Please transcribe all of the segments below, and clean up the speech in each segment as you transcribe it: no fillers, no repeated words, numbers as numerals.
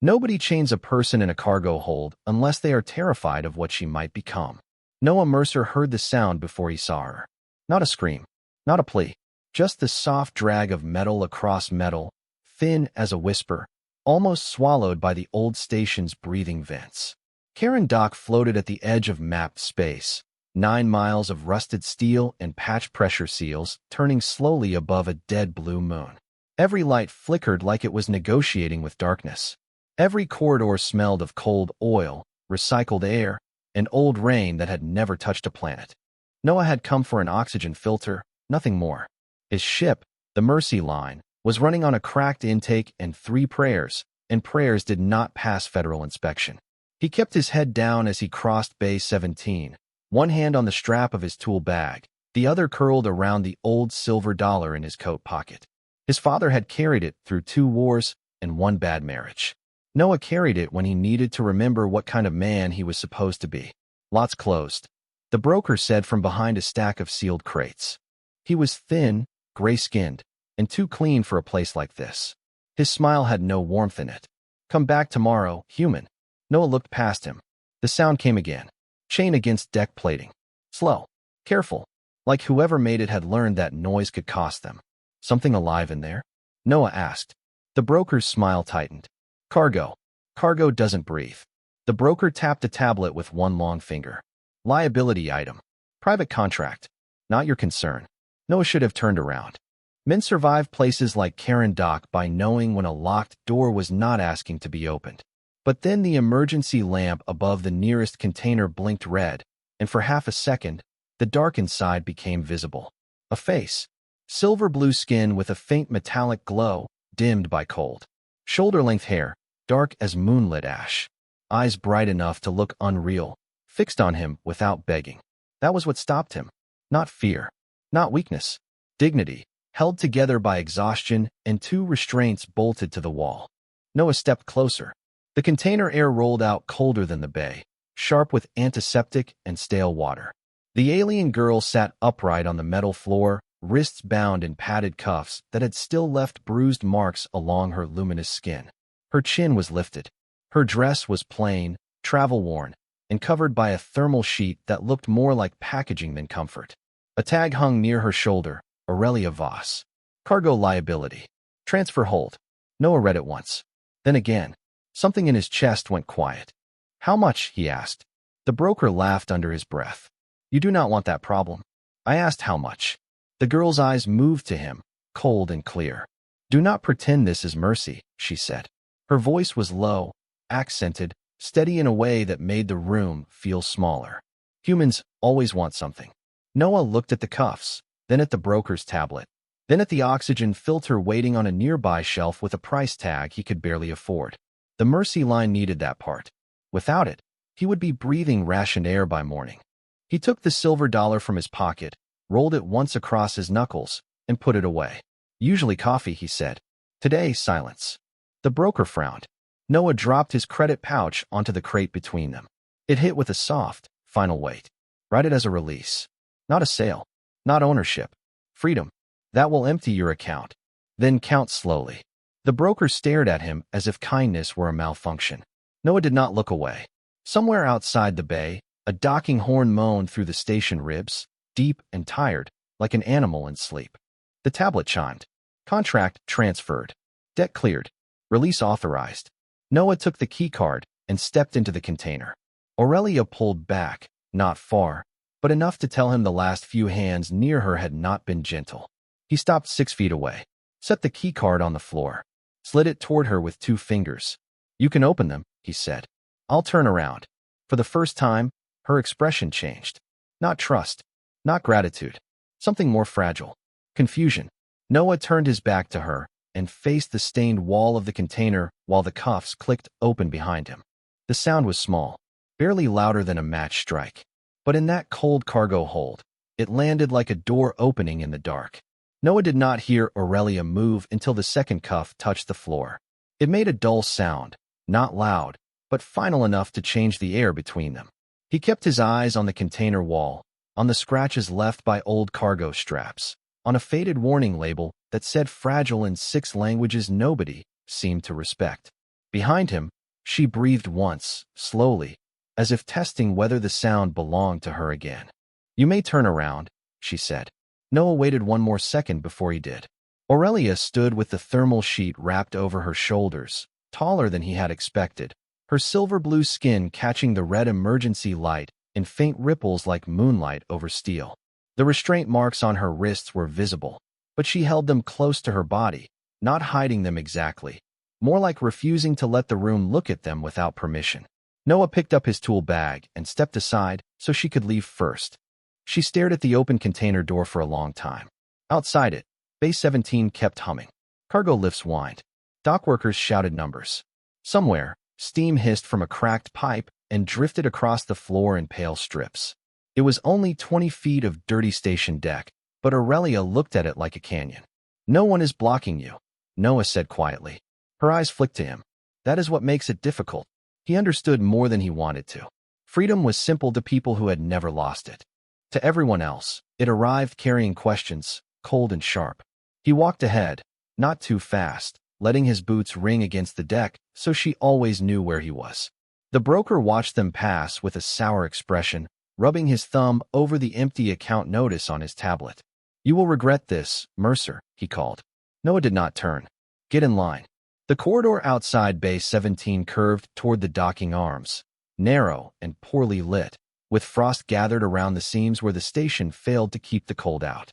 Nobody chains a person in a cargo hold unless they are terrified of what she might become. Noah Mercer heard the sound before he saw her. Not a scream, not a plea, just the soft drag of metal across metal, thin as a whisper, almost swallowed by the old station's breathing vents. Karen Dock floated at the edge of mapped space, 9 miles of rusted steel and patch pressure seals turning slowly above a dead blue moon. Every light flickered like it was negotiating with darkness. Every corridor smelled of cold oil, recycled air, and old rain that had never touched a planet. Noah had come for an oxygen filter, nothing more. His ship, the Mercy Line, was running on a cracked intake and 3 prayers, and prayers did not pass federal inspection. He kept his head down as he crossed Bay 17, one hand on the strap of his tool bag, the other curled around the old silver dollar in his coat pocket. His father had carried it through 2 wars and 1 bad marriage. Noah carried it when he needed to remember what kind of man he was supposed to be. Lots closed, the broker said from behind a stack of sealed crates. He was thin, gray-skinned, and too clean for a place like this. His smile had no warmth in it. Come back tomorrow, human. Noah looked past him. The sound came again. Chain against deck plating. Slow. Careful. Like whoever made it had learned that noise could cost them. Something alive in there? Noah asked. The broker's smile tightened. Cargo. Cargo doesn't breathe. The broker tapped a tablet with 1 long finger. Liability item. Private contract. Not your concern. Noah should have turned around. Men survive places like Karen Dock by knowing when a locked door was not asking to be opened. But then the emergency lamp above the nearest container blinked red, and for half a second, the dark inside became visible. A face. Silver-blue skin with a faint metallic glow, dimmed by cold. Shoulder-length hair, dark as moonlit ash. Eyes bright enough to look unreal, fixed on him without begging. That was what stopped him. Not fear. Not weakness. Dignity, held together by exhaustion and 2 restraints bolted to the wall. Noah stepped closer. The container air rolled out colder than the bay, sharp with antiseptic and stale water. The alien girl sat upright on the metal floor, wrists bound in padded cuffs that had still left bruised marks along her luminous skin. Her chin was lifted. Her dress was plain, travel-worn, and covered by a thermal sheet that looked more like packaging than comfort. A tag hung near her shoulder, Aurelia Voss. Cargo liability. Transfer hold. Noah read it once. Then again. Something in his chest went quiet. How much? He asked. The broker laughed under his breath. You do not want that problem. I asked how much. The girl's eyes moved to him, cold and clear. Do not pretend this is mercy, she said. Her voice was low, accented, steady in a way that made the room feel smaller. Humans always want something. Noah looked at the cuffs, then at the broker's tablet, then at the oxygen filter waiting on a nearby shelf with a price tag he could barely afford. The Mercy Line needed that part. Without it, he would be breathing rationed air by morning. He took the silver dollar from his pocket, rolled it once across his knuckles, and put it away. Usually coffee, he said. Today, silence. The broker frowned. Noah dropped his credit pouch onto the crate between them. It hit with a soft, final weight. Write it as a release. Not a sale. Not ownership. Freedom. That will empty your account. Then count slowly. The broker stared at him as if kindness were a malfunction. Noah did not look away. Somewhere outside the bay, a docking horn moaned through the station ribs, deep and tired, like an animal in sleep. The tablet chimed. Contract transferred. Debt cleared. Release authorized. Noah took the keycard and stepped into the container. Aurelia pulled back, not far, but enough to tell him the last few hands near her had not been gentle. He stopped 6 feet away, set the keycard on the floor, slid it toward her with 2 fingers. You can open them, he said. I'll turn around. For the first time, her expression changed. Not trust, not gratitude, something more fragile. Confusion. Noah turned his back to her and faced the stained wall of the container while the cuffs clicked open behind him. The sound was small, barely louder than a match strike. But in that cold cargo hold, it landed like a door opening in the dark. Noah did not hear Aurelia move until the second cuff touched the floor. It made a dull sound, not loud, but final enough to change the air between them. He kept his eyes on the container wall, on the scratches left by old cargo straps, on a faded warning label that said fragile in 6 languages nobody seemed to respect. Behind him, she breathed once, slowly, as if testing whether the sound belonged to her again. "You may turn around," she said. Noah waited one more second before he did. Aurelia stood with the thermal sheet wrapped over her shoulders, taller than he had expected, her silver-blue skin catching the red emergency light in faint ripples like moonlight over steel. The restraint marks on her wrists were visible, but she held them close to her body, not hiding them exactly, more like refusing to let the room look at them without permission. Noah picked up his tool bag and stepped aside so she could leave first. She stared at the open container door for a long time. Outside it, Bay 17 kept humming. Cargo lifts whined. Dock workers shouted numbers. Somewhere, steam hissed from a cracked pipe and drifted across the floor in pale strips. It was only 20 feet of dirty station deck, but Aurelia looked at it like a canyon. "No one is blocking you," Noah said quietly. Her eyes flicked to him. That is what makes it difficult. He understood more than he wanted to. Freedom was simple to people who had never lost it. To everyone else, it arrived carrying questions, cold and sharp. He walked ahead, not too fast, letting his boots ring against the deck so she always knew where he was. The broker watched them pass with a sour expression, rubbing his thumb over the empty account notice on his tablet. "You will regret this, Mercer," he called. Noah did not turn. "Get in line." The corridor outside Bay 17 curved toward the docking arms, narrow and poorly lit, with frost gathered around the seams where the station failed to keep the cold out.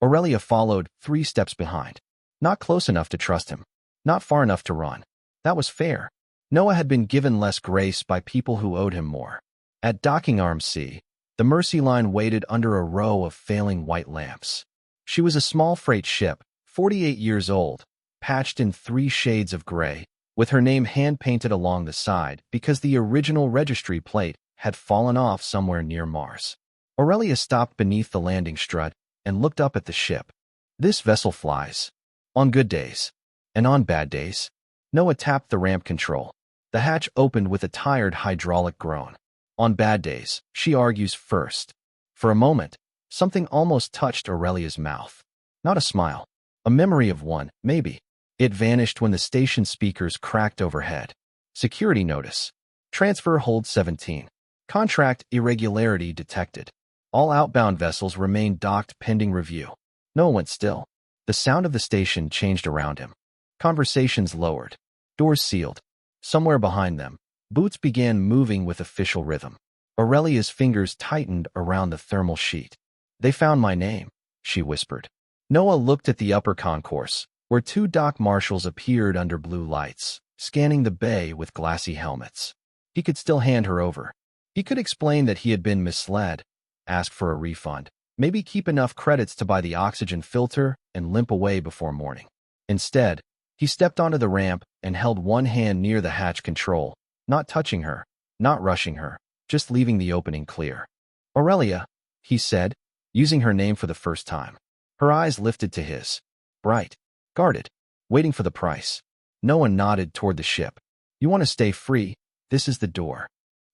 Aurelia followed 3 steps behind. Not close enough to trust him. Not far enough to run. That was fair. Noah had been given less grace by people who owed him more. At Docking Arm C, the Mercy Line waited under a row of failing white lamps. She was a small freight ship, 48 years old, patched in 3 shades of gray, with her name hand-painted along the side because the original registry plate had fallen off somewhere near Mars. Aurelia stopped beneath the landing strut and looked up at the ship. "This vessel flies. On good days. And on bad days." Noah tapped the ramp control. The hatch opened with a tired hydraulic groan. "On bad days," she argues first. For a moment, something almost touched Aurelia's mouth. Not a smile. A memory of one, maybe. It vanished when the station speakers cracked overhead. "Security notice. Transfer hold 17. Contract irregularity detected. All outbound vessels remain docked pending review." Noah went still. The sound of the station changed around him. Conversations lowered. Doors sealed. Somewhere behind them, boots began moving with official rhythm. Aurelia's fingers tightened around the thermal sheet. "They found my name," she whispered. Noah looked at the upper concourse, where 2 dock marshals appeared under blue lights, scanning the bay with glassy helmets. He could still hand her over. He could explain that he had been misled, ask for a refund, maybe keep enough credits to buy the oxygen filter and limp away before morning. Instead, he stepped onto the ramp and held one hand near the hatch control, not touching her, not rushing her, just leaving the opening clear. "Aurelia," he said, using her name for the first time. Her eyes lifted to his. Bright, guarded, waiting for the price. Noah nodded toward the ship. "You want to stay free? This is the door."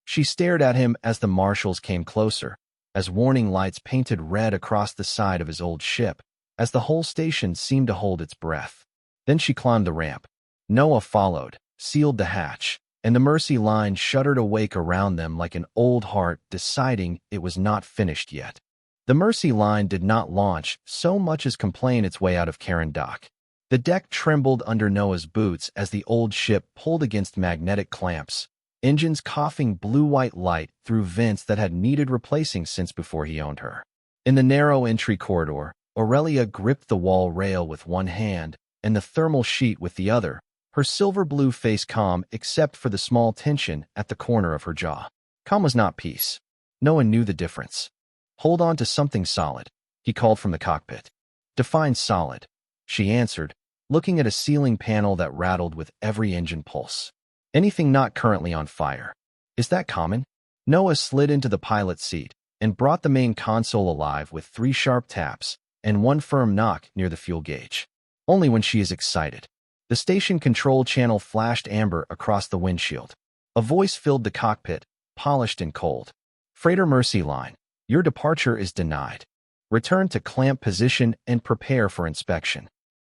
She stared at him as the marshals came closer, as warning lights painted red across the side of his old ship, as the whole station seemed to hold its breath. Then she climbed the ramp. Noah followed, sealed the hatch, and the Mercy Line shuddered awake around them like an old heart deciding it was not finished yet. The Mercy Line did not launch so much as complain its way out of Karen Dock. The deck trembled under Noah's boots as the old ship pulled against magnetic clamps, engines coughing blue-white light through vents that had needed replacing since before he owned her. In the narrow entry corridor, Aurelia gripped the wall rail with one hand and the thermal sheet with the other, her silver-blue face calm except for the small tension at the corner of her jaw. Calm was not peace. Noah knew the difference. "Hold on to something solid," he called from the cockpit. "Define solid," she answered, looking at a ceiling panel that rattled with every engine pulse. "Anything not currently on fire." "Is that common?" Noah slid into the pilot's seat and brought the main console alive with 3 sharp taps and 1 firm knock near the fuel gauge. "Only when she is excited." The station control channel flashed amber across the windshield. A voice filled the cockpit, polished and cold. "Freighter Mercy Line, your departure is denied. Return to clamp position and prepare for inspection."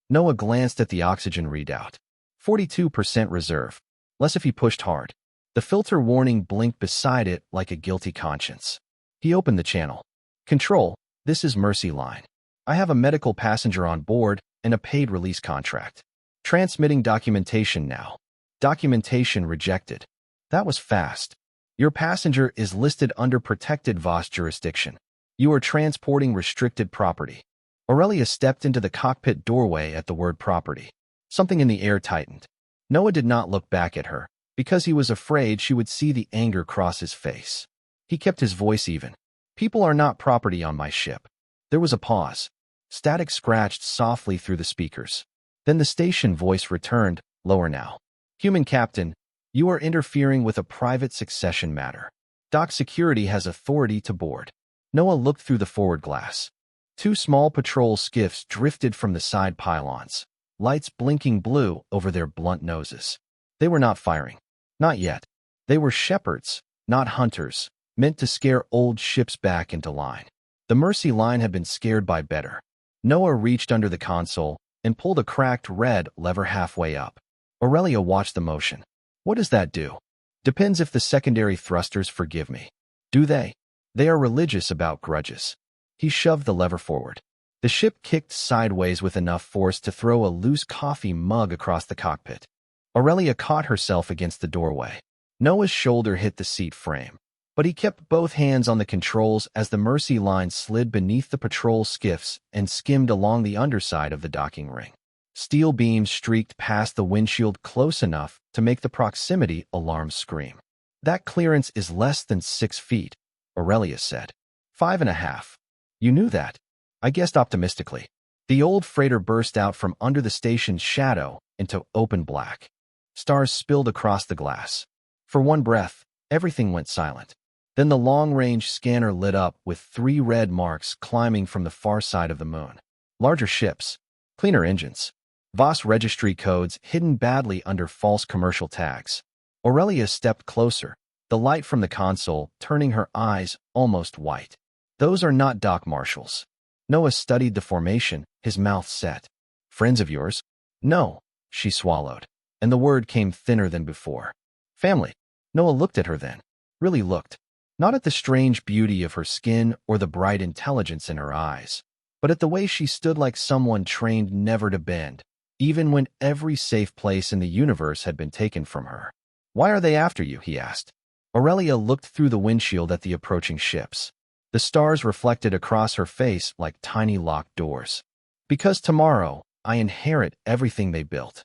Noah glanced at the oxygen readout. 42% reserve. less if he pushed hard. The filter warning blinked beside it like a guilty conscience. He opened the channel. Control, this is Mercy Line. I have a medical passenger on board and a paid release contract. Transmitting documentation now. Documentation rejected. That was fast. Your passenger is listed under protected VOS jurisdiction. You are transporting restricted property. Aurelia stepped into the cockpit doorway at the word property. Something in the air tightened. Noah did not look back at her, because he was afraid she would see the anger cross his face. He kept his voice even. People are not property on my ship. There was a pause. Static scratched softly through the speakers. Then the station voice returned, lower now. Human captain, you are interfering with a private succession matter. Dock security has authority to board. Noah looked through the forward glass. 2 small patrol skiffs drifted from the side pylons, lights blinking blue over their blunt noses. They were not firing. Not yet. They were shepherds, not hunters, meant to scare old ships back into line. The Mercy Line had been scared by better. Noah reached under the console and pulled a cracked red lever halfway up. Aurelia watched the motion. What does that do? Depends if the secondary thrusters forgive me. Do they? They are religious about grudges. He shoved the lever forward. The ship kicked sideways with enough force to throw a loose coffee mug across the cockpit. Aurelia caught herself against the doorway. Noah's shoulder hit the seat frame, but he kept both hands on the controls as the Mercy Line slid beneath the patrol skiffs and skimmed along the underside of the docking ring. Steel beams streaked past the windshield close enough to make the proximity alarms scream. That clearance is less than 6 feet, Aurelia said. 5.5. You knew that. I guessed optimistically. The old freighter burst out from under the station's shadow into open black. Stars spilled across the glass. For one breath, everything went silent. Then the long-range scanner lit up with 3 red marks climbing from the far side of the moon. Larger ships, cleaner engines, VOS registry codes hidden badly under false commercial tags. Aurelia stepped closer, the light from the console turning her eyes almost white. Those are not dock marshals. Noah studied the formation, his mouth set. Friends of yours? No, she swallowed, and the word came thinner than before. Family. Noah looked at her then. Really looked. Not at the strange beauty of her skin or the bright intelligence in her eyes, but at the way she stood like someone trained never to bend, even when every safe place in the universe had been taken from her. Why are they after you? He asked. Aurelia looked through the windshield at the approaching ships. The stars reflected across her face like tiny locked doors. Because tomorrow, I inherit everything they built.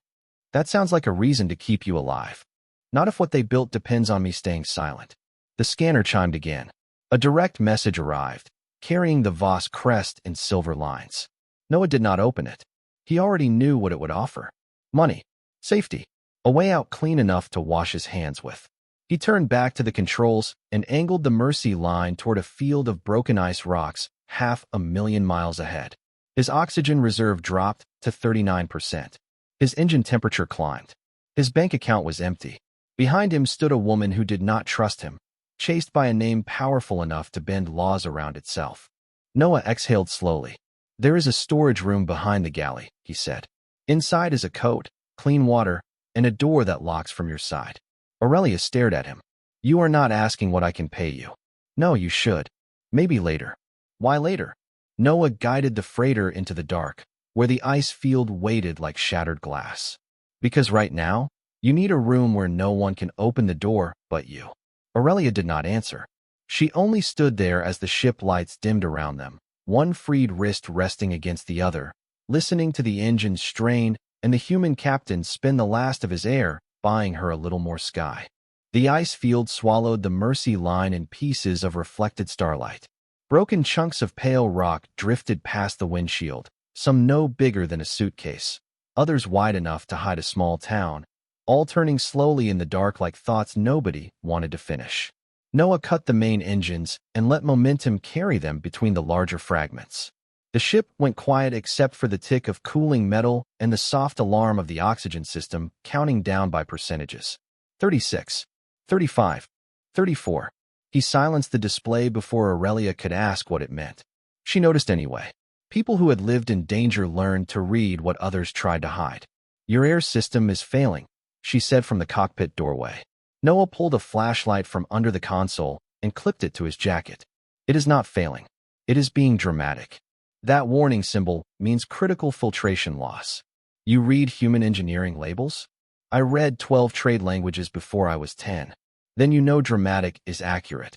That sounds like a reason to keep you alive. Not if what they built depends on me staying silent. The scanner chimed again. A direct message arrived, carrying the VOS crest in silver lines. Noah did not open it. He already knew what it would offer. Money. Safety. A way out clean enough to wash his hands with. He turned back to the controls and angled the Mercy Line toward a field of broken ice rocks 500,000 miles ahead. His oxygen reserve dropped to 39%. His engine temperature climbed. His bank account was empty. Behind him stood a woman who did not trust him, chased by a name powerful enough to bend laws around itself. Noah exhaled slowly. There is a storage room behind the galley, he said. Inside is a coat, clean water, and a door that locks from your side. Aurelia stared at him. You are not asking what I can pay you. No, you should. Maybe later. Why later? Noah guided the freighter into the dark, where the ice field waited like shattered glass. Because right now, you need a room where no one can open the door but you. Aurelia did not answer. She only stood there as the ship lights dimmed around them, one freed wrist resting against the other, listening to the engine strain and the human captain spin the last of his air, buying her a little more sky. The ice field swallowed the Mercy Line in pieces of reflected starlight. Broken chunks of pale rock drifted past the windshield, some no bigger than a suitcase, others wide enough to hide a small town, all turning slowly in the dark like thoughts nobody wanted to finish. Noah cut the main engines and let momentum carry them between the larger fragments. The ship went quiet except for the tick of cooling metal and the soft alarm of the oxygen system counting down by percentages. 36, 35, 34. He silenced the display before Aurelia could ask what it meant. She noticed anyway. People who had lived in danger learned to read what others tried to hide. Your air system is failing. she said from the cockpit doorway. Noah pulled a flashlight from under the console and clipped it to his jacket. It is not failing. It is being dramatic. That warning symbol means critical filtration loss. You read human engineering labels? I read 12 trade languages before I was 10. Then you know dramatic is accurate.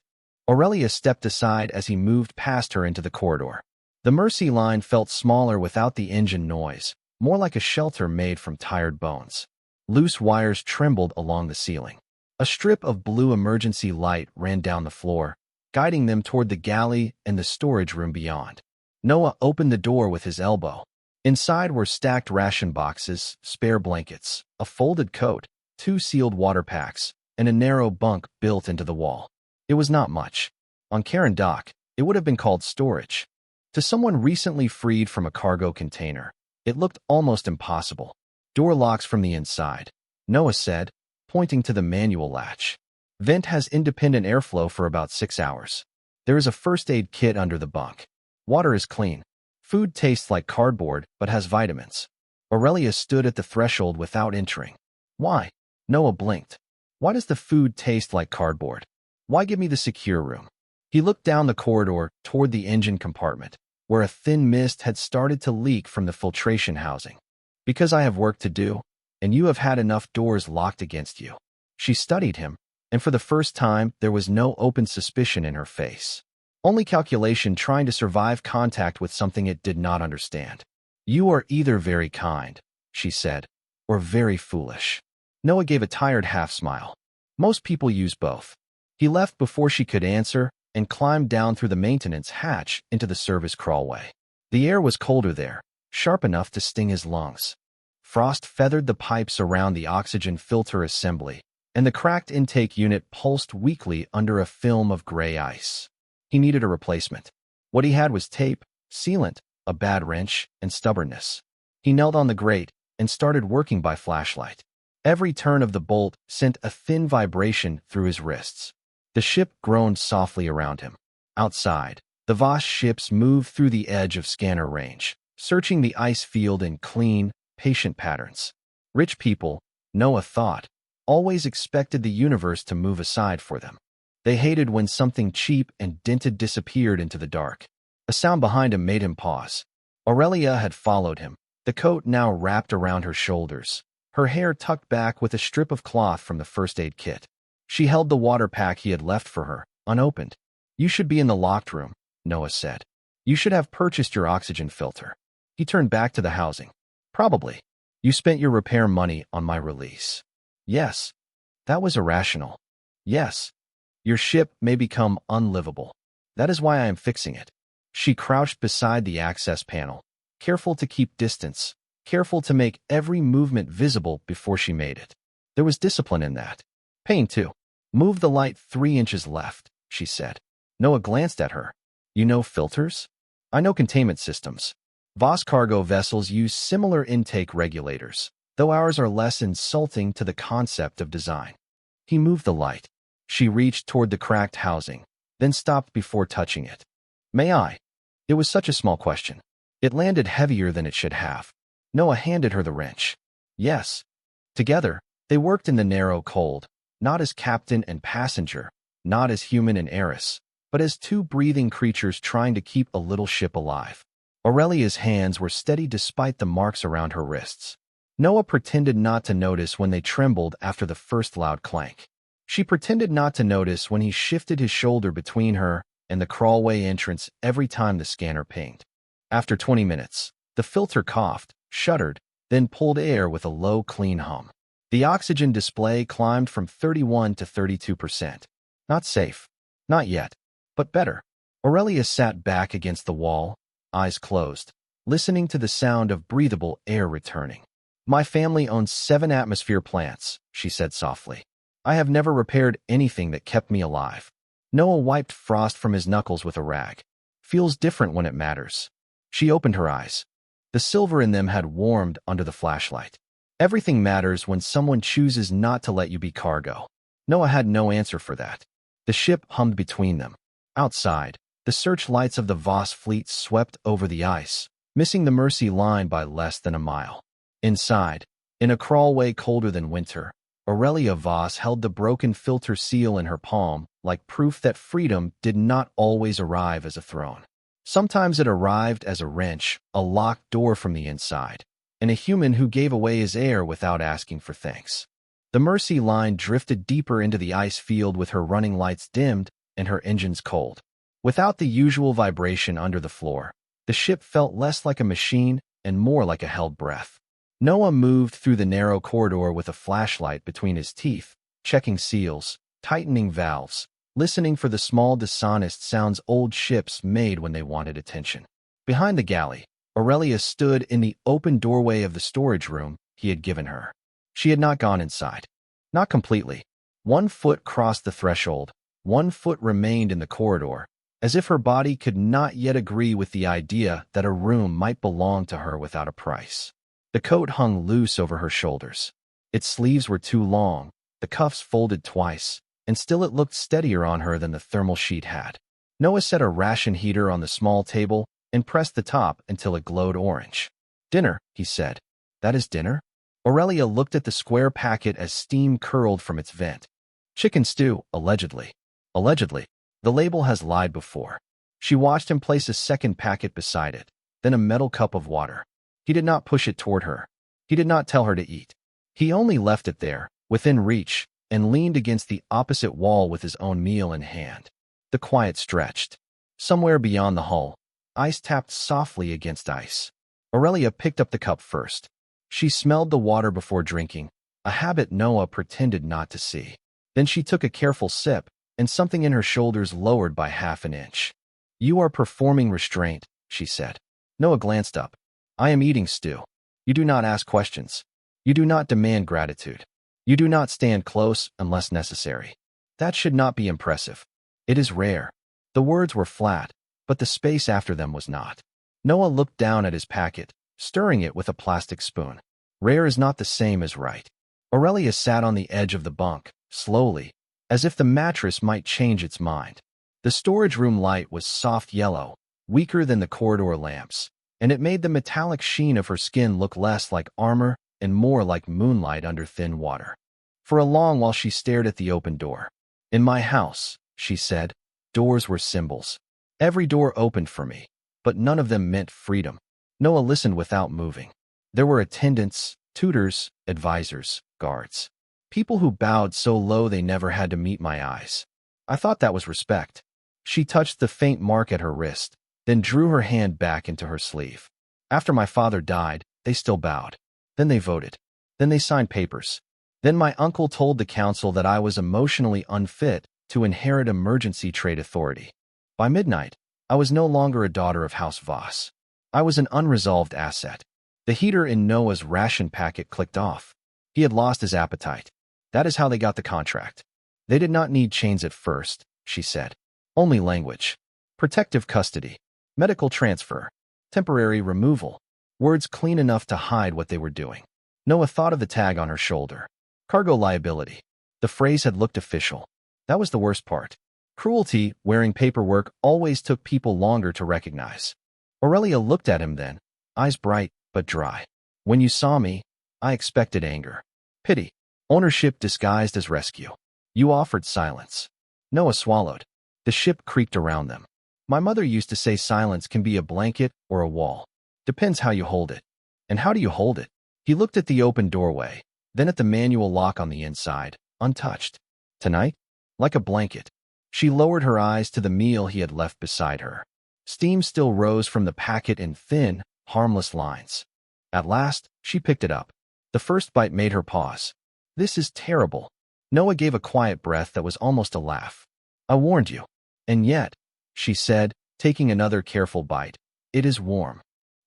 Aurelia stepped aside as he moved past her into the corridor. The Mercy line felt smaller without the engine noise, more like a shelter made from tired bones. Loose wires trembled along the ceiling. A strip of blue emergency light ran down the floor, guiding them toward the galley and the storage room beyond. Noah opened the door with his elbow. Inside were stacked ration boxes, spare blankets, a folded coat, 2 sealed water packs, and a narrow bunk built into the wall. It was not much. On Karen Dock, it would have been called storage. To someone recently freed from a cargo container, it looked almost impossible. Door locks from the inside, Noah said, pointing to the manual latch. Vent has independent airflow for about 6 hours. There is a first aid kit under the bunk. Water is clean. Food tastes like cardboard but has vitamins. Aurelia stood at the threshold without entering. Why? Noah blinked. Why does the food taste like cardboard? Why give me the secure room? He looked down the corridor toward the engine compartment, where a thin mist had started to leak from the filtration housing. Because I have work to do, and you have had enough doors locked against you. She studied him, and for the first time there was no open suspicion in her face. Only calculation trying to survive contact with something it did not understand. You are either very kind, she said, or very foolish. Noah gave a tired half-smile. Most people use both. He left before she could answer and climbed down through the maintenance hatch into the service crawlway. The air was colder there, sharp enough to sting his lungs. Frost feathered the pipes around the oxygen filter assembly, and the cracked intake unit pulsed weakly under a film of gray ice. He needed a replacement. What he had was tape, sealant, a bad wrench, and stubbornness. He knelt on the grate and started working by flashlight. Every turn of the bolt sent a thin vibration through his wrists. The ship groaned softly around him. Outside, the Voss ships moved through the edge of scanner range, searching the ice field in clean, patient patterns. Rich people, Noah thought, always expected the universe to move aside for them. They hated when something cheap and dented disappeared into the dark. A sound behind him made him pause. Aurelia had followed him, the coat now wrapped around her shoulders, her hair tucked back with a strip of cloth from the first aid kit. She held the water pack he had left for her, unopened. You should be in the locked room, Noah said. You should have purchased your oxygen filter. He turned back to the housing. Probably. You spent your repair money on my release. Yes. That was irrational. Yes. Your ship may become unlivable. That is why I am fixing it. She crouched beside the access panel, careful to keep distance, careful to make every movement visible before she made it. There was discipline in that. Pain, too. Move the light 3 inches left, she said. Noah glanced at her. You know filters? I know containment systems. Voss cargo vessels use similar intake regulators, though ours are less insulting to the concept of design. He moved the light. She reached toward the cracked housing, then stopped before touching it. May I? It was such a small question. It landed heavier than it should have. Noah handed her the wrench. Yes. Together, they worked in the narrow cold, not as captain and passenger, not as human and heiress, but as 2 breathing creatures trying to keep a little ship alive. Aurelia's hands were steady despite the marks around her wrists. Noah pretended not to notice when they trembled after the first loud clank. She pretended not to notice when he shifted his shoulder between her and the crawlway entrance every time the scanner pinged. After 20 minutes, the filter coughed, shuddered, then pulled air with a low, clean hum. The oxygen display climbed from 31 to 32%. Not safe. Not yet. But better. Aurelia sat back against the wall, eyes closed, listening to the sound of breathable air returning. My family owns 7 atmosphere plants, she said softly. I have never repaired anything that kept me alive. Noah wiped frost from his knuckles with a rag. Feels different when it matters. She opened her eyes. The silver in them had warmed under the flashlight. Everything matters when someone chooses not to let you be cargo. Noah had no answer for that. The ship hummed between them. Outside, the searchlights of the Voss fleet swept over the ice, missing the Mercy line by less than a mile. Inside, In a crawlway colder than winter, Aurelia Voss held the broken filter seal in her palm, like proof that freedom did not always arrive as a throne. Sometimes it arrived as a wrench, a locked door from the inside, and a human who gave away his air without asking for thanks. The Mercy line drifted deeper into the ice field with her running lights dimmed and her engines cold. Without the usual vibration under the floor, the ship felt less like a machine and more like a held breath. Noah moved through the narrow corridor with a flashlight between his teeth, checking seals, tightening valves, listening for the small dishonest sounds old ships made when they wanted attention. Behind the galley, Aurelia stood in the open doorway of the storage room he had given her. She had not gone inside. Not completely. 1 foot crossed the threshold, 1 foot remained in the corridor, as if her body could not yet agree with the idea that a room might belong to her without a price. The coat hung loose over her shoulders. Its sleeves were too long, the cuffs folded twice, and still it looked steadier on her than the thermal sheet had. Noah set a ration heater on the small table and pressed the top until it glowed orange. "Dinner," he said. "That is dinner?" Aurelia looked at the square packet as steam curled from its vent. "Chicken stew, allegedly." Allegedly. The label has lied before. She watched him place a second packet beside it, then a metal cup of water. He did not push it toward her. He did not tell her to eat. He only left it there, within reach, and leaned against the opposite wall with his own meal in hand. The quiet stretched. Somewhere beyond the hull, ice tapped softly against ice. Aurelia picked up the cup first. She smelled the water before drinking, a habit Noah pretended not to see. Then she took a careful sip, and something in her shoulders lowered by half an inch. "You are performing restraint," she said. Noah glanced up. "I am eating stew. You do not ask questions. You do not demand gratitude. You do not stand close unless necessary. That should not be impressive. It is rare." The words were flat, but the space after them was not. Noah looked down at his packet, stirring it with a plastic spoon. Rare is not the same as right. Aurelia sat on the edge of the bunk, slowly, as if the mattress might change its mind. The storage room light was soft yellow, weaker than the corridor lamps, and it made the metallic sheen of her skin look less like armor and more like moonlight under thin water. For a long while she stared at the open door. "In my house," she said, "doors were symbols. Every door opened for me, but none of them meant freedom." Noah listened without moving. There were attendants, tutors, advisors, guards. People who bowed so low they never had to meet my eyes. I thought that was respect. She touched the faint mark at her wrist, then drew her hand back into her sleeve. "After my father died, they still bowed. Then they voted. Then they signed papers. Then my uncle told the council that I was emotionally unfit to inherit emergency trade authority. By midnight, I was no longer a daughter of House Voss. I was an unresolved asset." The heater in Noah's ration packet clicked off. He had lost his appetite. "That is how they got the contract. They did not need chains at first," she said. "Only language. Protective custody. Medical transfer. Temporary removal. Words clean enough to hide what they were doing." Noah thought of the tag on her shoulder. Cargo liability. The phrase had looked official. That was the worst part. Cruelty, wearing paperwork, always took people longer to recognize. Aurelia looked at him then, eyes bright but dry. "When you saw me, I expected anger. Pity. Ownership disguised as rescue. You offered silence." Noah swallowed. The ship creaked around them. "My mother used to say silence can be a blanket or a wall. Depends how you hold it." "And how do you hold it?" He looked at the open doorway, then at the manual lock on the inside, untouched. "Tonight? Like a blanket." She lowered her eyes to the meal he had left beside her. Steam still rose from the packet in thin, harmless lines. At last, she picked it up. The first bite made her pause. "This is terrible." Noah gave a quiet breath that was almost a laugh. "I warned you." "And yet," she said, taking another careful bite, "it is warm."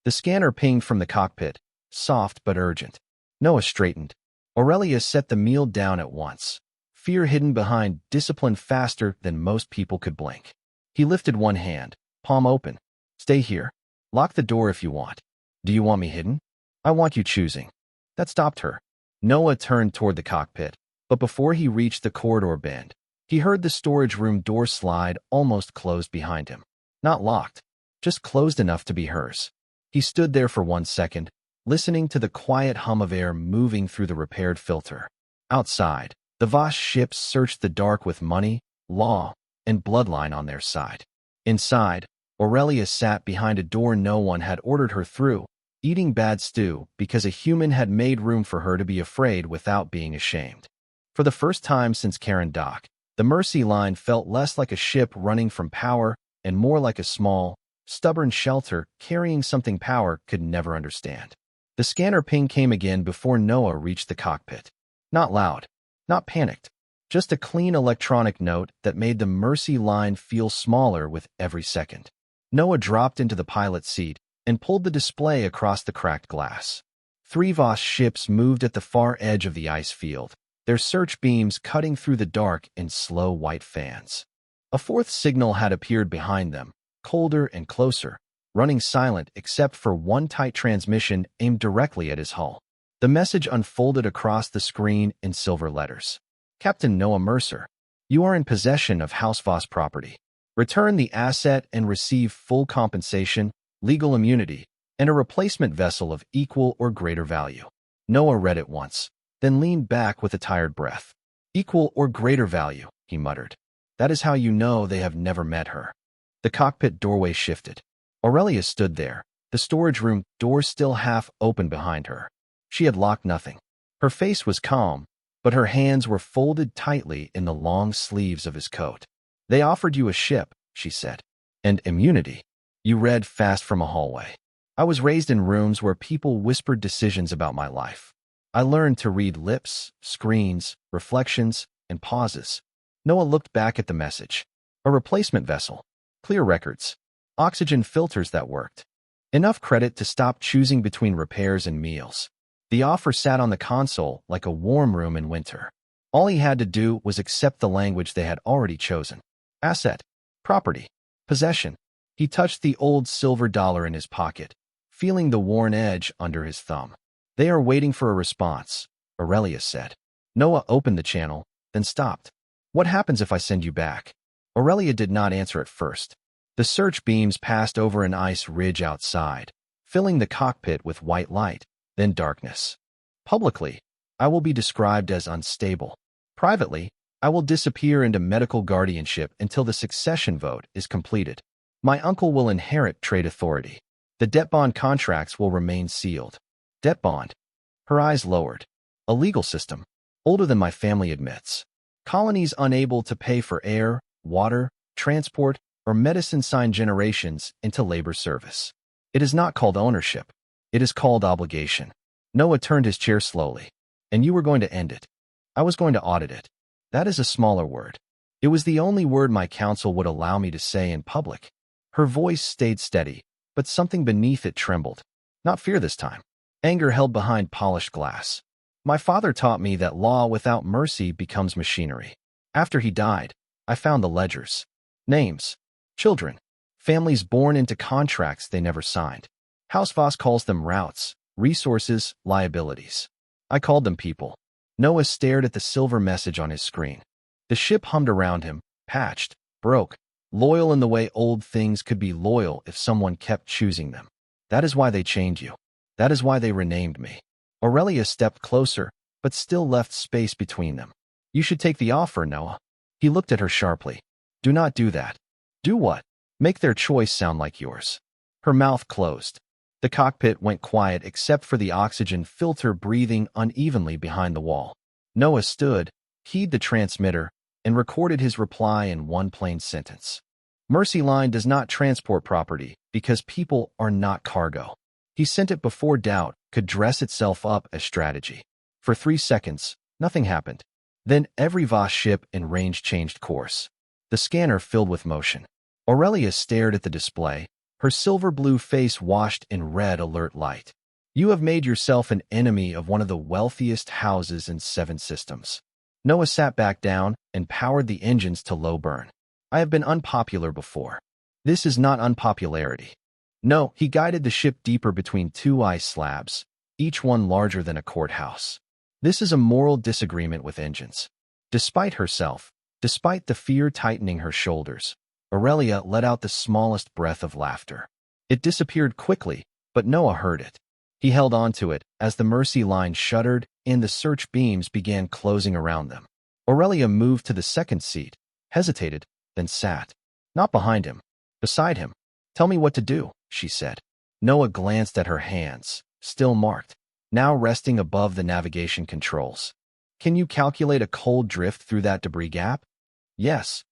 The scanner pinged from the cockpit, soft but urgent. Noah straightened. Aurelia set the meal down at once, fear hidden behind discipline faster than most people could blink. He lifted one hand, palm open. "Stay here. Lock the door if you want." "Do you want me hidden?" "I want you choosing." That stopped her. Noah turned toward the cockpit, but before he reached the corridor bend, he heard the storage room door slide almost closed behind him. Not locked, just closed enough to be hers. He stood there for 1 second, listening to the quiet hum of air moving through the repaired filter. Outside, the Voss ships searched the dark with money, law, and bloodline on their side. Inside, Aurelia sat behind a door no one had ordered her through, eating bad stew because a human had made room for her to be afraid without being ashamed. For the first time since Karen Dock, the Mercy Line felt less like a ship running from power and more like a small, stubborn shelter carrying something power could never understand. The scanner ping came again before Noah reached the cockpit. Not loud, not panicked, just a clean electronic note that made the Mercy Line feel smaller with every second. Noah dropped into the pilot's seat and pulled the display across the cracked glass. 3 Voss ships moved at the far edge of the ice field, their search beams cutting through the dark in slow white fans. A 4th signal had appeared behind them, colder and closer, running silent except for one tight transmission aimed directly at his hull. The message unfolded across the screen in silver letters. Captain Noah Mercer, you are in possession of House Voss property. Return the asset and receive full compensation, legal immunity, and a replacement vessel of equal or greater value. Noah read it once, then leaned back with a tired breath. Equal or greater value, he muttered. That is how you know they have never met her. The cockpit doorway shifted. Aurelia stood there, the storage room door still half open behind her. She had locked nothing. Her face was calm, but her hands were folded tightly in the long sleeves of his coat. They offered you a ship, she said, and immunity. You read fast from a hallway. I was raised in rooms where people whispered decisions about my life. I learned to read lips, screens, reflections, and pauses. Noah looked back at the message. A replacement vessel. Clear records. Oxygen filters that worked. Enough credit to stop choosing between repairs and meals. The offer sat on the console like a warm room in winter. All he had to do was accept the language they had already chosen. Asset. Property. Possession. He touched the old silver dollar in his pocket, feeling the worn edge under his thumb. They are waiting for a response, Aurelia said. Noah opened the channel, then stopped. What happens if I send you back? Aurelia did not answer at first. The search beams passed over an ice ridge outside, filling the cockpit with white light, then darkness. Publicly, I will be described as unstable. Privately, I will disappear into medical guardianship until the succession vote is completed. My uncle will inherit trade authority. The debt bond contracts will remain sealed. Debt bond. Her eyes lowered. A legal system, older than my family admits. Colonies unable to pay for air, water, transport, or medicine sign generations into labor service. It is not called ownership. It is called obligation. Noah turned his chair slowly. And you were going to end it. I was going to audit it. That is a smaller word. It was the only word my counsel would allow me to say in public. Her voice stayed steady, but something beneath it trembled. Not fear this time. Anger held behind polished glass. My father taught me that law without mercy becomes machinery. After he died, I found the ledgers. Names. Children. Families born into contracts they never signed. House Voss calls them routes, resources, liabilities. I called them people. Noah stared at the silver message on his screen. The ship hummed around him, patched, broke, loyal in the way old things could be loyal if someone kept choosing them. That is why they chained you. That is why they renamed me. Aurelia stepped closer, but still left space between them. You should take the offer, Noah. He looked at her sharply. Do not do that. Do what? Make their choice sound like yours. Her mouth closed. The cockpit went quiet except for the oxygen filter breathing unevenly behind the wall. Noah stood, keyed the transmitter, and recorded his reply in one plain sentence. Mercy Line does not transport property because people are not cargo. He sent it before doubt could dress itself up as strategy. For 3 seconds, nothing happened. Then every Voss ship in range changed course. The scanner filled with motion. Aurelia stared at the display, her silver-blue face washed in red alert light. You have made yourself an enemy of one of the wealthiest houses in 7 systems. Noah sat back down and powered the engines to low burn. I have been unpopular before. This is not unpopularity. No, he guided the ship deeper between 2 ice slabs, each one larger than a courthouse. This is a moral disagreement with engines. Despite herself, despite the fear tightening her shoulders, Aurelia let out the smallest breath of laughter. It disappeared quickly, but Noah heard it. He held on to it as the mercy line shuddered and the search beams began closing around them. Aurelia moved to the second seat, hesitated, then sat. Not behind him, beside him. "Tell me what to do," she said. Noah glanced at her hands, still marked, now resting above the navigation controls. "Can you calculate a cold drift through that debris gap?" "Yes."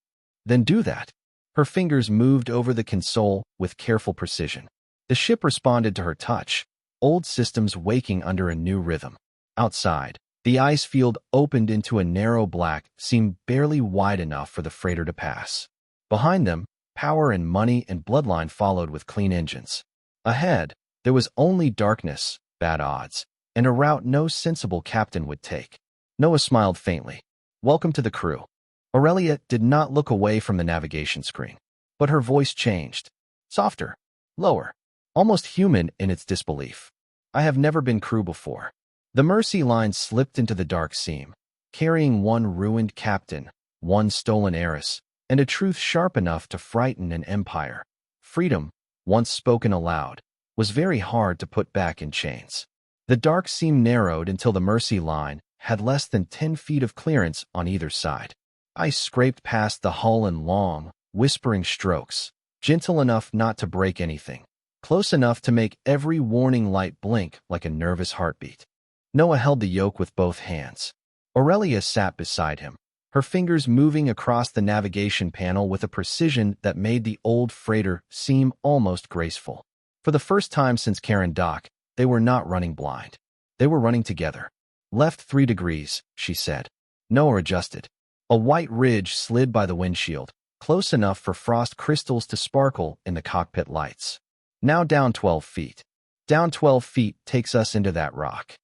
"Then do that." Her fingers moved over the console with careful precision. The ship responded to her touch, old systems waking under a new rhythm. Outside, the ice field opened into a narrow black seam barely wide enough for the freighter to pass. Behind them, power and money and bloodline followed with clean engines. Ahead, there was only darkness, bad odds, and a route no sensible captain would take. Noah smiled faintly. "Welcome to the crew." Aurelia did not look away from the navigation screen, but her voice changed. Softer, lower, almost human in its disbelief. "I have never been crew before." The mercy line slipped into the dark seam, carrying one ruined captain, one stolen heiress, and a truth sharp enough to frighten an empire. Freedom, once spoken aloud, was very hard to put back in chains. The dark seam narrowed until the mercy line had less than 10 feet of clearance on either side. Ice scraped past the hull in long, whispering strokes, gentle enough not to break anything, close enough to make every warning light blink like a nervous heartbeat. Noah held the yoke with both hands. Aurelia sat beside him, her fingers moving across the navigation panel with a precision that made the old freighter seem almost graceful. For the first time since Karen Dock, they were not running blind. They were running together. "Left 3 degrees, she said. Noah adjusted. A white ridge slid by the windshield, close enough for frost crystals to sparkle in the cockpit lights. "Now down 12 feet. Down 12 feet takes us into that rock."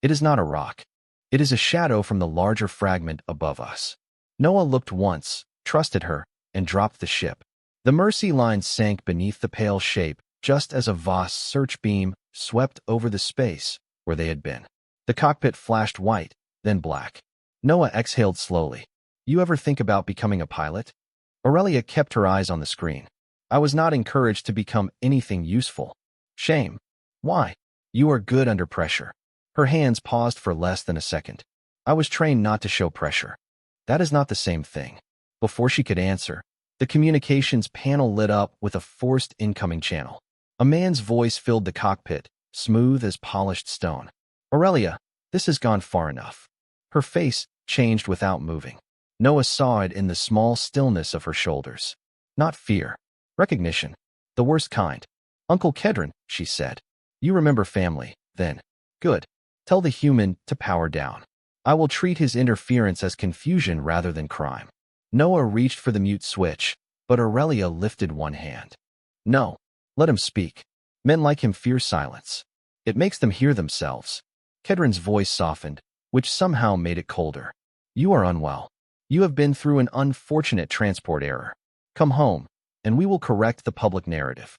"It is not a rock. It is a shadow from the larger fragment above us." Noah looked once, trusted her, and dropped the ship. The mercy line sank beneath the pale shape just as a Voss search beam swept over the space where they had been. The cockpit flashed white, then black. Noah exhaled slowly. "You ever think about becoming a pilot?" Aurelia kept her eyes on the screen. "I was not encouraged to become anything useful." "Shame." "Why?" "You are good under pressure." Her hands paused for less than a second. "I was trained not to show pressure." "That is not the same thing." Before she could answer, the communications panel lit up with a forced incoming channel. A man's voice filled the cockpit, smooth as polished stone. "Aurelia, this has gone far enough." Her face changed without moving. Noah saw it in the small stillness of her shoulders. Not fear. Recognition. The worst kind. "Uncle Kedron," she said. "You remember family, then. Good. Tell the human to power down. I will treat his interference as confusion rather than crime." Noah reached for the mute switch, but Aurelia lifted one hand. "No. Let him speak. Men like him fear silence. It makes them hear themselves." Kedron's voice softened, which somehow made it colder. "You are unwell. You have been through an unfortunate transport error. Come home, and we will correct the public narrative."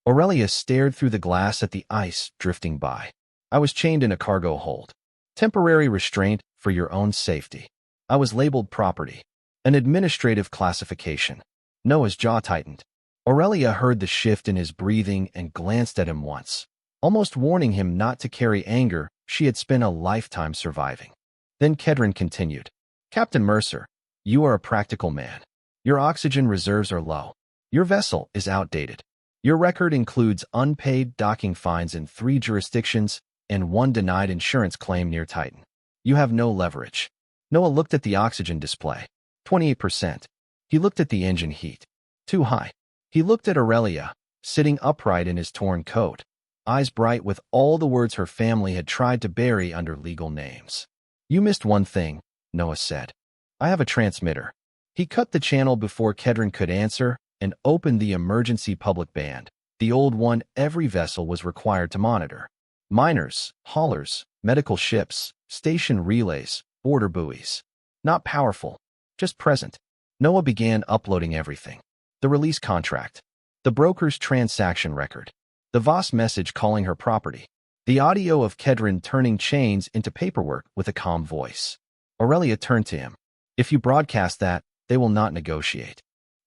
Aurelia stared through the glass at the ice drifting by. "I was chained in a cargo hold. Temporary restraint for your own safety. I was labeled property. An administrative classification." Noah's jaw tightened. Aurelia heard the shift in his breathing and glanced at him once, almost warning him not to carry anger she had spent a lifetime surviving. Then Kedron continued. "Captain Mercer, you are a practical man. Your oxygen reserves are low. Your vessel is outdated. Your record includes unpaid docking fines in 3 jurisdictions and 1 denied insurance claim near Titan. You have no leverage." Noah looked at the oxygen display. 28%. He looked at the engine heat. Too high. He looked at Aurelia, sitting upright in his torn coat, eyes bright with all the words her family had tried to bury under legal names. "You missed one thing," Noah said. "I have a transmitter." He cut the channel before Kedron could answer and opened the emergency public band, the old one every vessel was required to monitor. Miners, haulers, medical ships, station relays, border buoys. Not powerful, just present. Noah began uploading everything. The release contract, the broker's transaction record, the Voss message calling her property, the audio of Kedron turning chains into paperwork with a calm voice. Aurelia turned to him. "If you broadcast that, they will not negotiate.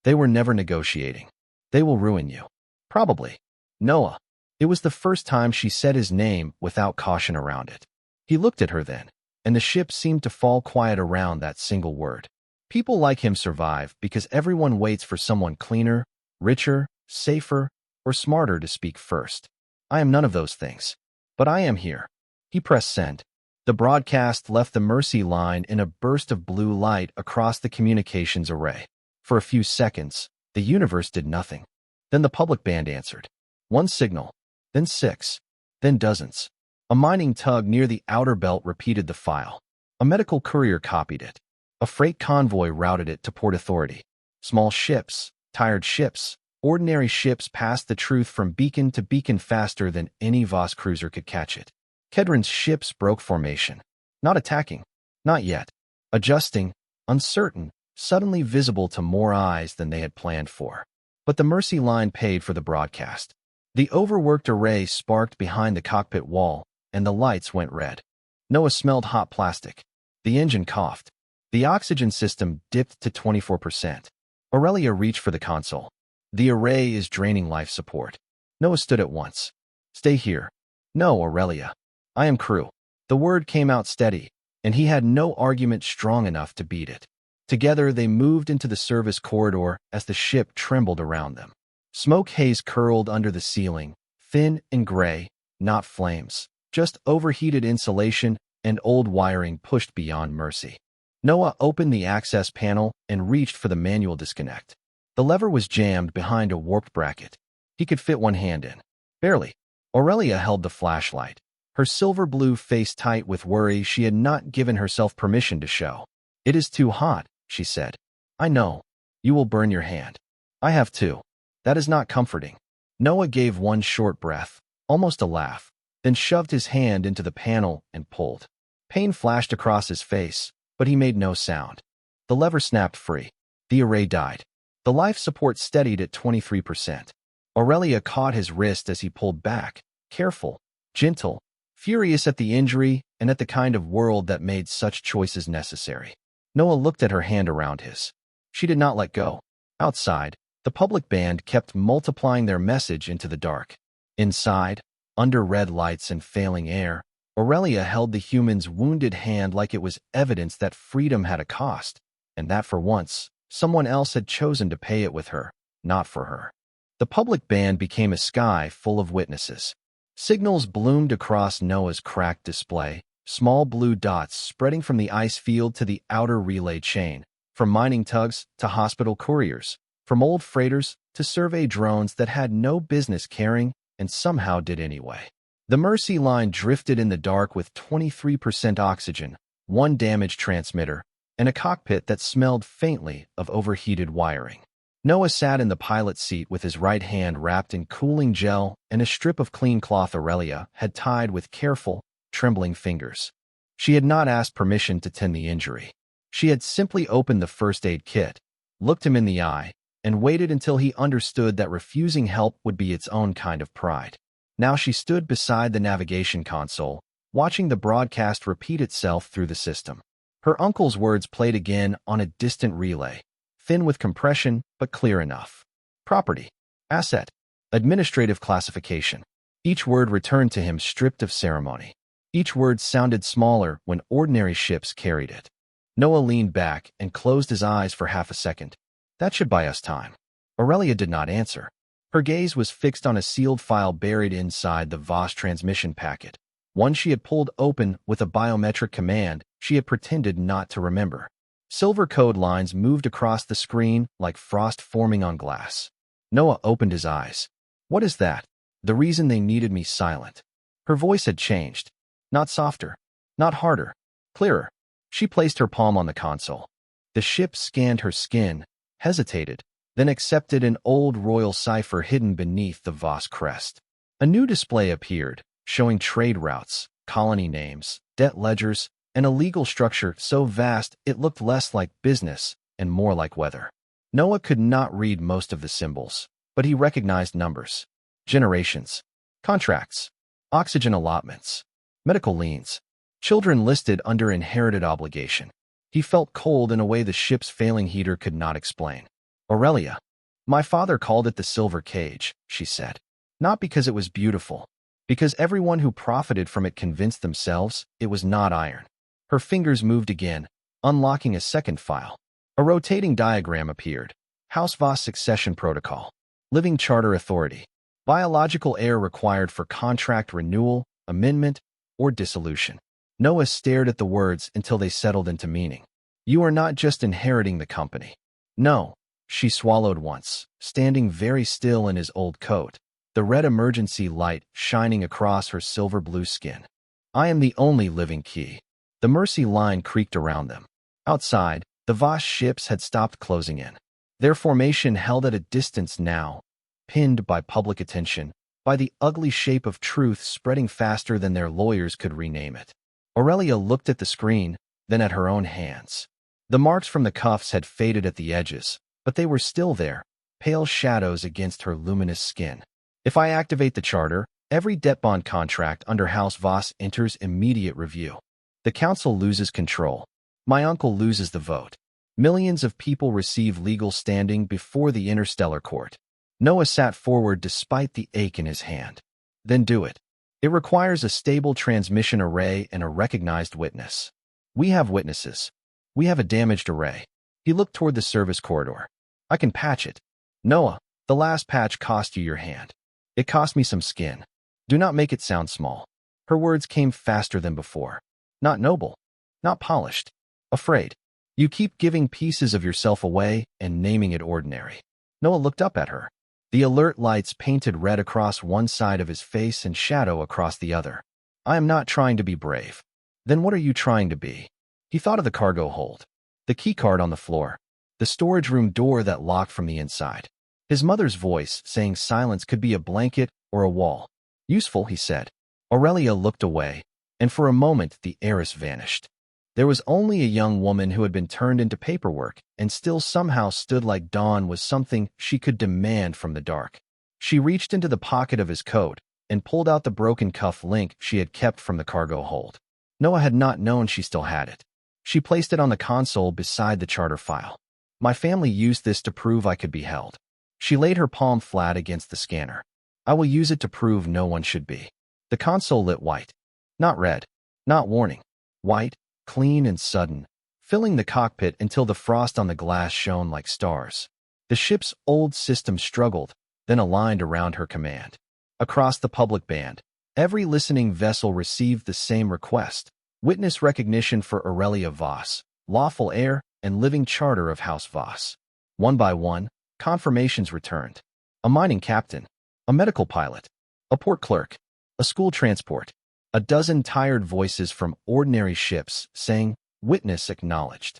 They were never negotiating. They will ruin you." "Probably." "Noah." It was the first time she said his name without caution around it. He looked at her then, and the ship seemed to fall quiet around that single word. People like him survive because everyone waits for someone cleaner, richer, safer, or smarter to speak first. I am none of those things. But I am here. He pressed send. The broadcast left the Mercy line in a burst of blue light across the communications array. For a few seconds, the universe did nothing. Then the public band answered. One signal, then 6, then dozens. A mining tug near the outer belt repeated the file. A medical courier copied it. A freight convoy routed it to Port Authority. Small ships, tired ships, ordinary ships passed the truth from beacon to beacon faster than any Voss cruiser could catch it. Kedron's ships broke formation. Not attacking. Not yet. Adjusting, uncertain, suddenly visible to more eyes than they had planned for. But the Mercy line paid for the broadcast. The overworked array sparked behind the cockpit wall, and the lights went red. Noah smelled hot plastic. The engine coughed. The oxygen system dipped to 24%. Aurelia reached for the console. The array is draining life support. Noah stood at once. Stay here. No, Aurelia. I am crew. The word came out steady, and he had no argument strong enough to beat it. Together they moved into the service corridor as the ship trembled around them. Smoke haze curled under the ceiling, thin and gray, not flames, just overheated insulation and old wiring pushed beyond mercy. Noah opened the access panel and reached for the manual disconnect. The lever was jammed behind a warped bracket. He could fit one hand in. Barely. Aurelia held the flashlight, her silver blue face tight with worry she had not given herself permission to show. It is too hot, she said. I know. You will burn your hand. I have too. That is not comforting. Noah gave one short breath, almost a laugh, then shoved his hand into the panel and pulled. Pain flashed across his face, but he made no sound. The lever snapped free. The array died. The life support steadied at 23%. Aurelia caught his wrist as he pulled back, careful, gentle, furious at the injury and at the kind of world that made such choices necessary. Noah looked at her hand around his. She did not let go. Outside, the public band kept multiplying their message into the dark. Inside, under red lights and failing air, Aurelia held the human's wounded hand like it was evidence that freedom had a cost, and that for once, someone else had chosen to pay it with her, not for her. The public band became a sky full of witnesses. Signals bloomed across Noah's cracked display, small blue dots spreading from the ice field to the outer relay chain, from mining tugs to hospital couriers, from old freighters to survey drones that had no business carrying and somehow did anyway. The Mercy line drifted in the dark with 23% oxygen, one damaged transmitter, and a cockpit that smelled faintly of overheated wiring. Noah sat in the pilot's seat with his right hand wrapped in cooling gel and a strip of clean cloth Aurelia had tied with careful, trembling fingers. She had not asked permission to tend the injury. She had simply opened the first aid kit, looked him in the eye, and waited until he understood that refusing help would be its own kind of pride. Now she stood beside the navigation console, watching the broadcast repeat itself through the system. Her uncle's words played again on a distant relay, thin with compression but clear enough. Property. Asset. Administrative classification. Each word returned to him stripped of ceremony. Each word sounded smaller when ordinary ships carried it. Noah leaned back and closed his eyes for half a second. That should buy us time. Aurelia did not answer. Her gaze was fixed on a sealed file buried inside the Voss transmission packet, one she had pulled open with a biometric command she had pretended not to remember. Silver code lines moved across the screen like frost forming on glass. Noah opened his eyes. What is that? The reason they needed me silent. Her voice had changed. Not softer. Not harder. Clearer. She placed her palm on the console. The ship scanned her skin, hesitated, then accepted an old royal cipher hidden beneath the Voss crest. A new display appeared, showing trade routes, colony names, debt ledgers, and a legal structure so vast it looked less like business and more like weather. Noah could not read most of the symbols, but he recognized numbers. Generations. Contracts. Oxygen allotments. Medical liens. Children listed under inherited obligation. He felt cold in a way the ship's failing heater could not explain. Aurelia. My father called it the silver cage, she said. Not because it was beautiful, because everyone who profited from it convinced themselves it was not iron. Her fingers moved again, unlocking a second file. A rotating diagram appeared. House Voss Succession Protocol. Living Charter Authority. Biological heir required for contract renewal, amendment, or dissolution. Noah stared at the words until they settled into meaning. You are not just inheriting the company. No, she swallowed once, standing very still in his old coat, the red emergency light shining across her silver-blue skin. I am the only living key. The Mercy line creaked around them. Outside, the Voss ships had stopped closing in. Their formation held at a distance now, pinned by public attention, by the ugly shape of truth spreading faster than their lawyers could rename it. Aurelia looked at the screen, then at her own hands. The marks from the cuffs had faded at the edges, but they were still there, pale shadows against her luminous skin. If I activate the charter, every debt bond contract under House Voss enters immediate review. The council loses control. My uncle loses the vote. Millions of people receive legal standing before the interstellar court. Noah sat forward despite the ache in his hand. Then do it. It requires a stable transmission array and a recognized witness. We have witnesses. We have a damaged array. He looked toward the service corridor. I can patch it. Noah, the last patch cost you your hand. It cost me some skin. Do not make it sound small. Her words came faster than before. Not noble. Not polished. Afraid. You keep giving pieces of yourself away and naming it ordinary. Noah looked up at her. The alert lights painted red across one side of his face and shadow across the other. I am not trying to be brave. Then what are you trying to be? He thought of the cargo hold, the keycard on the floor, the storage room door that locked from the inside. His mother's voice saying silence could be a blanket or a wall. Useful, he said. Aurelia looked away, and for a moment the heiress vanished. There was only a young woman who had been turned into paperwork and still somehow stood like dawn was something she could demand from the dark. She reached into the pocket of his coat and pulled out the broken cuff link she had kept from the cargo hold. Noah had not known she still had it. She placed it on the console beside the charter file. My family used this to prove I could be held. She laid her palm flat against the scanner. I will use it to prove no one should be. The console lit white. Not red. Not warning. White, clean and sudden, filling the cockpit until the frost on the glass shone like stars. The ship's old system struggled, then aligned around her command. Across the public band, every listening vessel received the same request. Witness recognition for Aurelia Voss, lawful heir and living charter of House Voss. One by one, confirmations returned. A mining captain, a medical pilot, a port clerk, a school transport. A dozen tired voices from ordinary ships saying, witness acknowledged.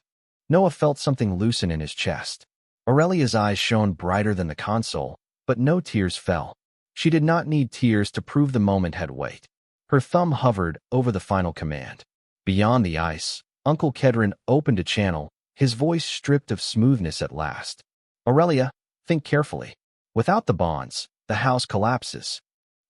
Noah felt something loosen in his chest. Aurelia's eyes shone brighter than the console, but no tears fell. She did not need tears to prove the moment had weight. Her thumb hovered over the final command. Beyond the ice, Uncle Kedron opened a channel, his voice stripped of smoothness at last. Aurelia, think carefully. Without the bonds, the house collapses.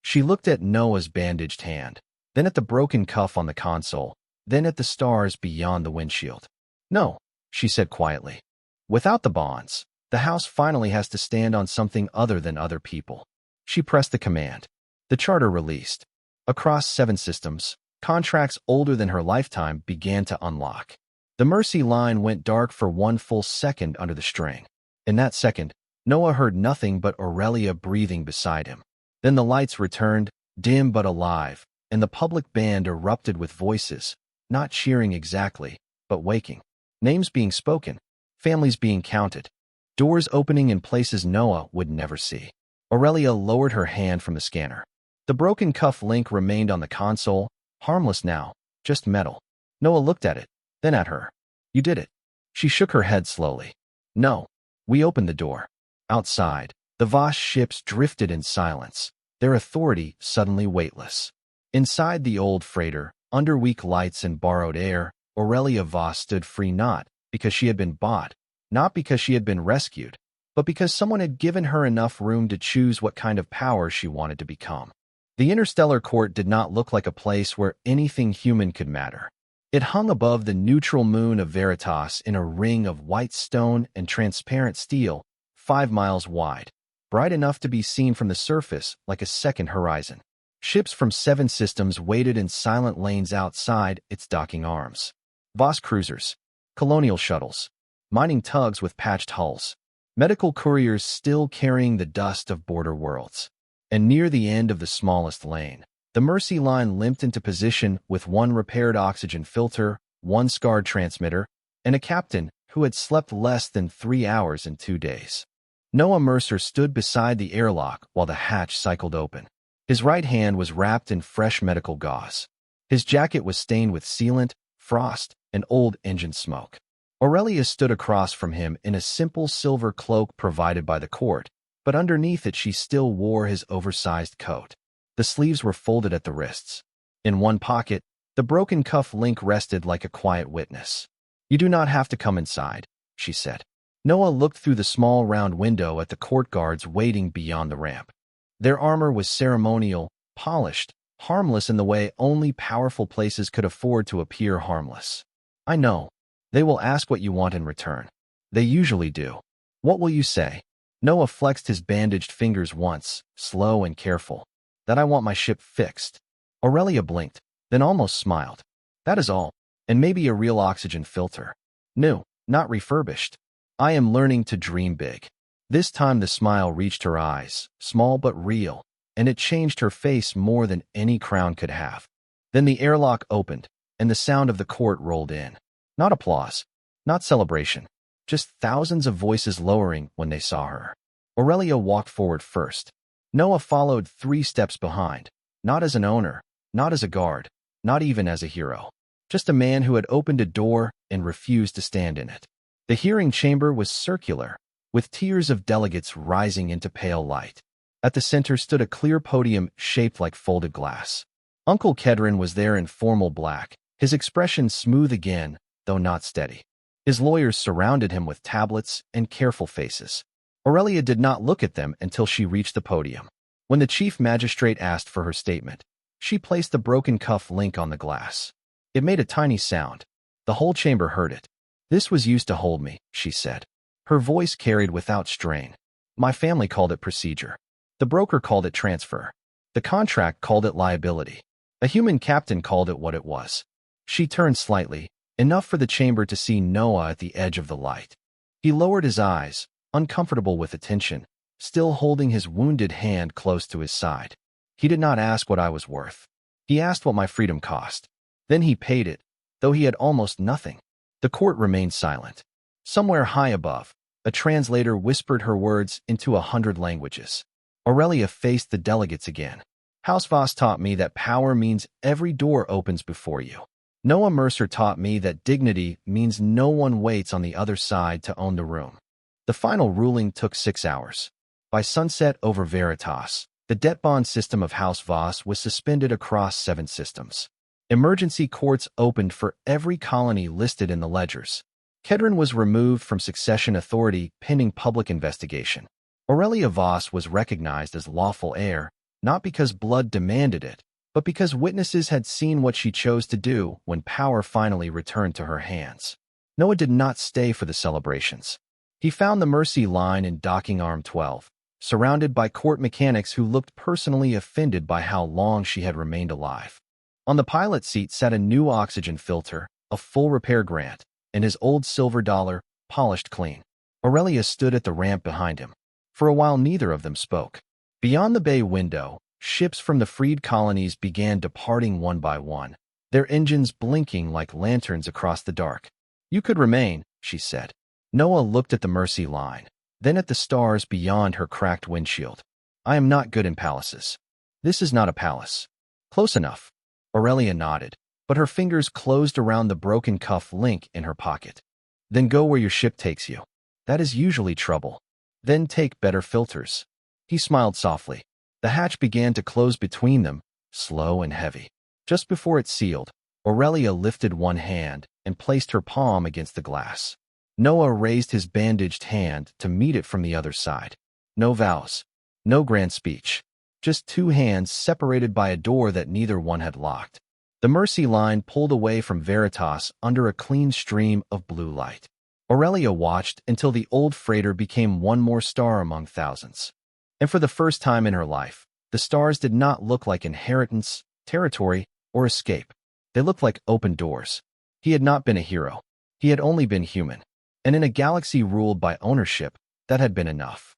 She looked at Noah's bandaged hand, then at the broken cuff on the console, then at the stars beyond the windshield. No, she said quietly. Without the bonds, the house finally has to stand on something other than other people. She pressed the command. The charter released. Across 7 systems, contracts older than her lifetime began to unlock. The Mercy line went dark for 1 full second under the string. In that second, Noah heard nothing but Aurelia breathing beside him. Then the lights returned, dim but alive, and the public band erupted with voices, not cheering exactly, but waking. Names being spoken, families being counted, doors opening in places Noah would never see. Aurelia lowered her hand from the scanner. The broken cuff link remained on the console, harmless now, just metal. Noah looked at it, then at her. You did it. She shook her head slowly. No. We opened the door. Outside, the Voss ships drifted in silence, their authority suddenly weightless. Inside the old freighter, under weak lights and borrowed air, Aurelia Voss stood free not because she had been bought, not because she had been rescued, but because someone had given her enough room to choose what kind of power she wanted to become. The interstellar court did not look like a place where anything human could matter. It hung above the neutral moon of Veritas in a ring of white stone and transparent steel, 5 miles wide. bright enough to be seen from the surface like a second horizon. Ships from 7 systems waited in silent lanes outside its docking arms. Voss cruisers, colonial shuttles, mining tugs with patched hulls, medical couriers still carrying the dust of border worlds. And near the end of the smallest lane, the Mercy line limped into position with 1 repaired oxygen filter, 1 scarred transmitter, and a captain who had slept less than 3 hours in 2 days. Noah Mercer stood beside the airlock while the hatch cycled open. His right hand was wrapped in fresh medical gauze. His jacket was stained with sealant, frost, and old engine smoke. Aurelia stood across from him in a simple silver cloak provided by the court, but underneath it she still wore his oversized coat. The sleeves were folded at the wrists. In one pocket, the broken cuff link rested like a quiet witness. "You do not have to come inside," she said. Noah looked through the small round window at the court guards waiting beyond the ramp. Their armor was ceremonial, polished, harmless in the way only powerful places could afford to appear harmless. "I know. They will ask what you want in return. They usually do. What will you say?" Noah flexed his bandaged fingers once, slow and careful. "That I want my ship fixed." Aurelia blinked, then almost smiled. "That is all. And maybe a real oxygen filter. New, not refurbished. I am learning to dream big." This time the smile reached her eyes, small but real, and it changed her face more than any crown could have. Then the airlock opened, and the sound of the court rolled in. Not applause, not celebration, just thousands of voices lowering when they saw her. Aurelia walked forward first. Noah followed 3 steps behind, not as an owner, not as a guard, not even as a hero. Just a man who had opened a door and refused to stand in it. The hearing chamber was circular, with tiers of delegates rising into pale light. At the center stood a clear podium shaped like folded glass. Uncle Kedron was there in formal black, his expression smooth again, though not steady. His lawyers surrounded him with tablets and careful faces. Aurelia did not look at them until she reached the podium. When the chief magistrate asked for her statement, she placed the broken cuff link on the glass. It made a tiny sound. The whole chamber heard it. "This was used to hold me," she said. Her voice carried without strain. "My family called it procedure. The broker called it transfer. The contract called it liability. A human captain called it what it was." She turned slightly, enough for the chamber to see Noah at the edge of the light. He lowered his eyes, uncomfortable with attention, still holding his wounded hand close to his side. "He did not ask what I was worth. He asked what my freedom cost. Then he paid it, though he had almost nothing." The court remained silent. Somewhere high above, a translator whispered her words into 100 languages. Aurelia faced the delegates again. "House Voss taught me that power means every door opens before you. Noah Mercer taught me that dignity means no one waits on the other side to own the room." The final ruling took 6 hours. By sunset over Veritas, the debt bond system of House Voss was suspended across 7 systems. Emergency courts opened for every colony listed in the ledgers. Kedron was removed from succession authority pending public investigation. Aurelia Voss was recognized as lawful heir, not because blood demanded it, but because witnesses had seen what she chose to do when power finally returned to her hands. Noah did not stay for the celebrations. He found the Mercy line in docking arm 12, surrounded by court mechanics who looked personally offended by how long she had remained alive. On the pilot seat sat a new oxygen filter, a full repair grant, and his old silver dollar, polished clean. Aurelia stood at the ramp behind him. For a while neither of them spoke. Beyond the bay window, ships from the freed colonies began departing one by one, their engines blinking like lanterns across the dark. "You could remain," she said. Noah looked at the Mercy line, then at the stars beyond her cracked windshield. "I am not good in palaces. This is not a palace." "Close enough." Aurelia nodded, but her fingers closed around the broken cuff link in her pocket. "Then go where your ship takes you. That is usually trouble. Then take better filters." He smiled softly. The hatch began to close between them, slow and heavy. Just before it sealed, Aurelia lifted one hand and placed her palm against the glass. Noah raised his bandaged hand to meet it from the other side. No vows, no grand speech. Just 2 hands separated by a door that neither one had locked. The Mercy line pulled away from Veritas under a clean stream of blue light. Aurelia watched until the old freighter became one more star among thousands. And for the first time in her life, the stars did not look like inheritance, territory, or escape. They looked like open doors. He had not been a hero. He had only been human. And in a galaxy ruled by ownership, that had been enough.